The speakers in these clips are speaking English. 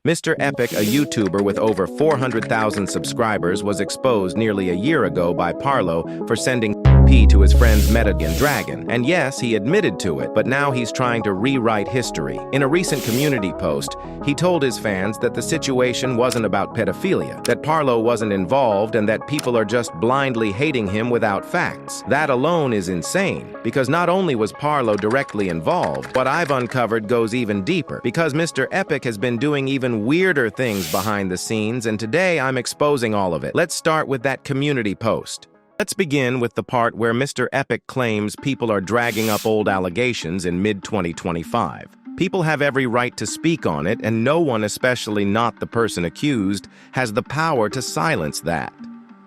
Mr. Epic, a YouTuber with over 400,000 subscribers, was exposed nearly a year ago by Parlo for sending P to his friends Meta and Dragon. And yes, he admitted to it, but now he's trying to rewrite history. In a recent community post, he told his fans that the situation wasn't about pedophilia, that Parlo wasn't involved, and that people are just blindly hating him without facts. That alone is insane, because not only was Parlo directly involved, what I've uncovered goes even deeper, because Mr. Epic has been doing even weirder things behind the scenes, and today I'm exposing all of it. Let's start with that community post. Let's begin with the part where Mr. Epic claims people are dragging up old allegations in mid-2025. People have every right to speak on it, and no one, especially not the person accused, has the power to silence that.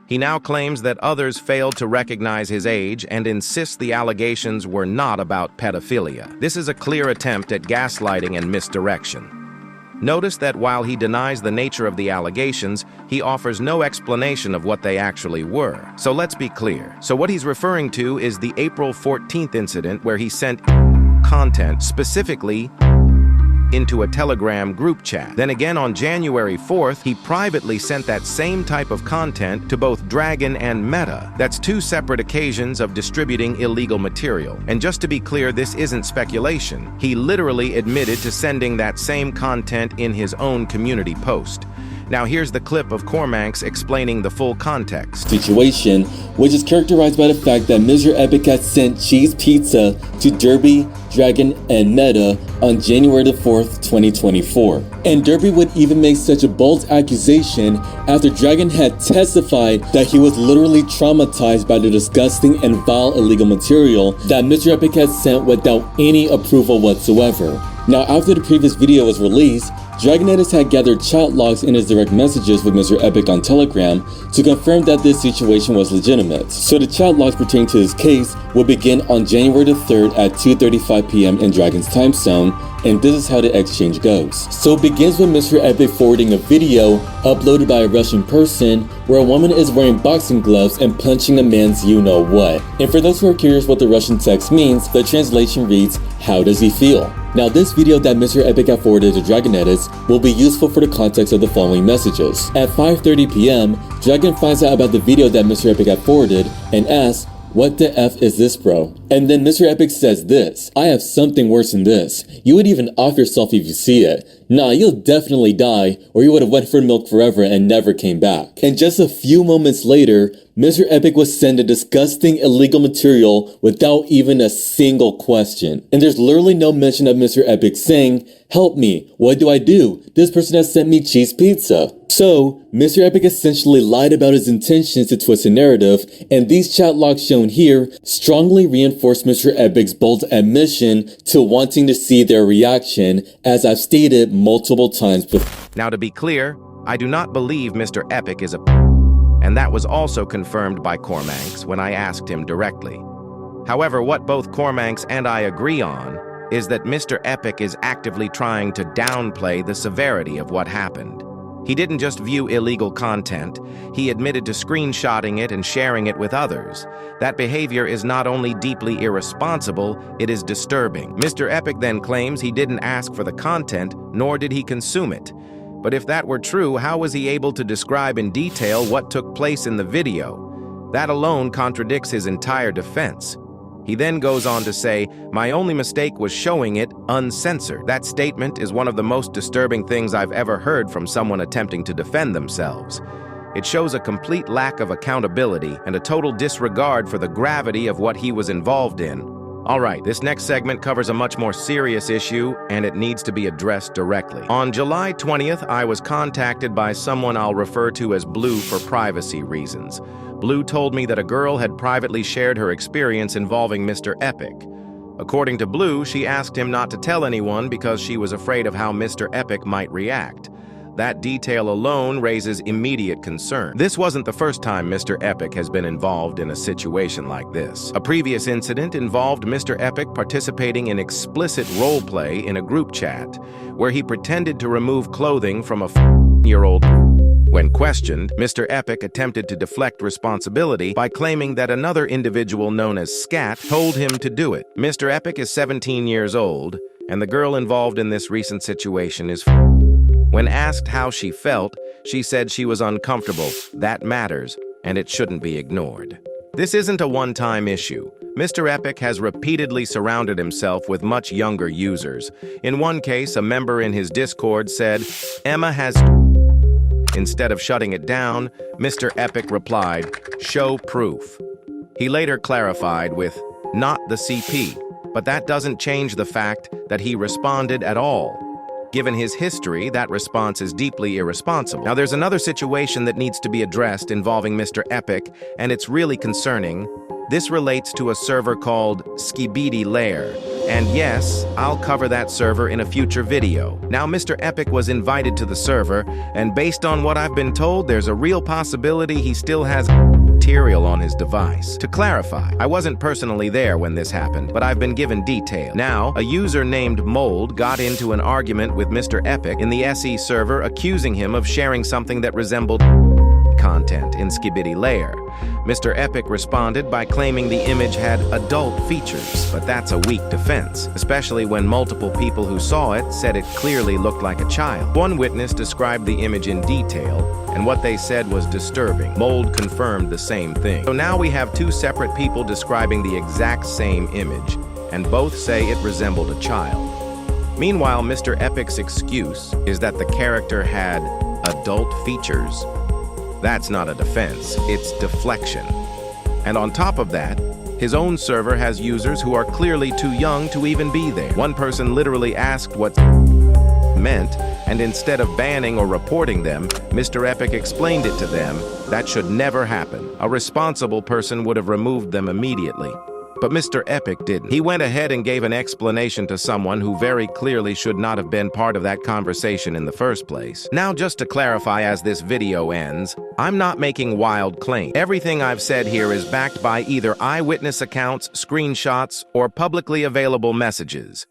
He now claims that others failed to recognize his age and insists the allegations were not about pedophilia. This is a clear attempt at gaslighting and misdirection. Notice that while he denies the nature of the allegations, he offers no explanation of what they actually were. So let's be clear. So what he's referring to is the April 14th incident where he sent content specifically into a Telegram group chat. Then again on January 4th, he privately sent that same type of content to both Dragon and Meta. That's two separate occasions of distributing illegal material. And just to be clear, this isn't speculation. He literally admitted to sending that same content in his own community post. Now here's the clip of Cormanx explaining the full context. Situation, which is characterized by the fact that Mr. Epic had sent cheese pizza to Derby, Dragon, and Meta on January the 4th, 2024. And Derby would even make such a bold accusation after Dragon had testified that he was literally traumatized by the disgusting and vile illegal material that Mr. Epic had sent without any approval whatsoever. Now, after the previous video was released, Dragonetis had gathered chat logs in his direct messages with Mr. Epic on Telegram to confirm that this situation was legitimate. So the chat logs pertaining to his case would begin on January the 3rd at 2:35 p.m. in Dragon's time zone, and this is how the exchange goes. So it begins with Mr. Epic forwarding a video uploaded by a Russian person where a woman is wearing boxing gloves and punching a man's you-know-what. And for those who are curious what the Russian text means, the translation reads, "How does he feel?" Now this video that Mr. Epic had forwarded to Dragonetis will be useful for the context of the following messages. At 5:30 p.m., Dragon finds out about the video that Mr. Epic had forwarded and asks, "What the F is this, bro?" And then Mr. Epic says this, "I have something worse than this. You would even off yourself if you see it. Nah, you'll definitely die, or you would have went for milk forever and never came back." And just a few moments later, Mr. Epic was sent a disgusting illegal material without even a single question. And there's literally no mention of Mr. Epic saying, "Help me, what do I do? This person has sent me cheese pizza." So, Mr. Epic essentially lied about his intentions to twist the narrative, and these chat logs shown here strongly reinforce Mr. Epic's bold admission to wanting to see their reaction, as I've stated multiple times before. Now to be clear, I do not believe Mr. Epic is a and that was also confirmed by Cormanx when I asked him directly. However, what both Cormanx and I agree on is that Mr. Epic is actively trying to downplay the severity of what happened. He didn't just view illegal content, he admitted to screenshotting it and sharing it with others. That behavior is not only deeply irresponsible, it is disturbing. Mr. Epic then claims he didn't ask for the content, nor did he consume it. But if that were true, how was he able to describe in detail what took place in the video? That alone contradicts his entire defense. He then goes on to say, "My only mistake was showing it uncensored." That statement is one of the most disturbing things I've ever heard from someone attempting to defend themselves. It shows a complete lack of accountability and a total disregard for the gravity of what he was involved in. All right, this next segment covers a much more serious issue, and it needs to be addressed directly. On July 20th, I was contacted by someone I'll refer to as Blue for privacy reasons. Blue told me that a girl had privately shared her experience involving Mr. Epic. According to Blue, she asked him not to tell anyone because she was afraid of how Mr. Epic might react. That detail alone raises immediate concern. This wasn't the first time Mr. Epic has been involved in a situation like this. A previous incident involved Mr. Epic participating in explicit roleplay in a group chat, where he pretended to remove clothing from a 4-year-old. When questioned, Mr. Epic attempted to deflect responsibility by claiming that another individual known as Scat told him to do it. Mr. Epic is 17 years old, and the girl involved in this recent situation is When asked how she felt, she said she was uncomfortable. That matters, and it shouldn't be ignored. This isn't a one-time issue. Mr. Epic has repeatedly surrounded himself with much younger users. In one case, a member in his Discord said, "Emma has..." Instead of shutting it down, Mr. Epic replied, "Show proof." He later clarified with, "Not the CP," but that doesn't change the fact that he responded at all. Given his history, that response is deeply irresponsible. Now, there's another situation that needs to be addressed involving Mr. Epic, and it's really concerning. This relates to a server called Skibidi Lair. And yes, I'll cover that server in a future video. Now, Mr. Epic was invited to the server, and based on what I've been told, there's a real possibility he still has material on his device. To clarify, I wasn't personally there when this happened, but I've been given detail. Now, a user named Mold got into an argument with Mr. Epic in the SE server, accusing him of sharing something that resembled content in Skibidi Lair. Mr. Epic responded by claiming the image had adult features, but that's a weak defense, especially when multiple people who saw it said it clearly looked like a child. One witness described the image in detail, and what they said was disturbing. Mold confirmed the same thing. So now we have two separate people describing the exact same image, and both say it resembled a child. Meanwhile, Mr. Epic's excuse is that the character had adult features. That's not a defense, it's deflection. And on top of that, his own server has users who are clearly too young to even be there. One person literally asked what meant, and instead of banning or reporting them, Mr. Epic explained it to them. That should never happen. A responsible person would have removed them immediately. But Mr. Epic didn't. He went ahead and gave an explanation to someone who very clearly should not have been part of that conversation in the first place. Now, just to clarify as this video ends, I'm not making wild claims. Everything I've said here is backed by either eyewitness accounts, screenshots, or publicly available messages.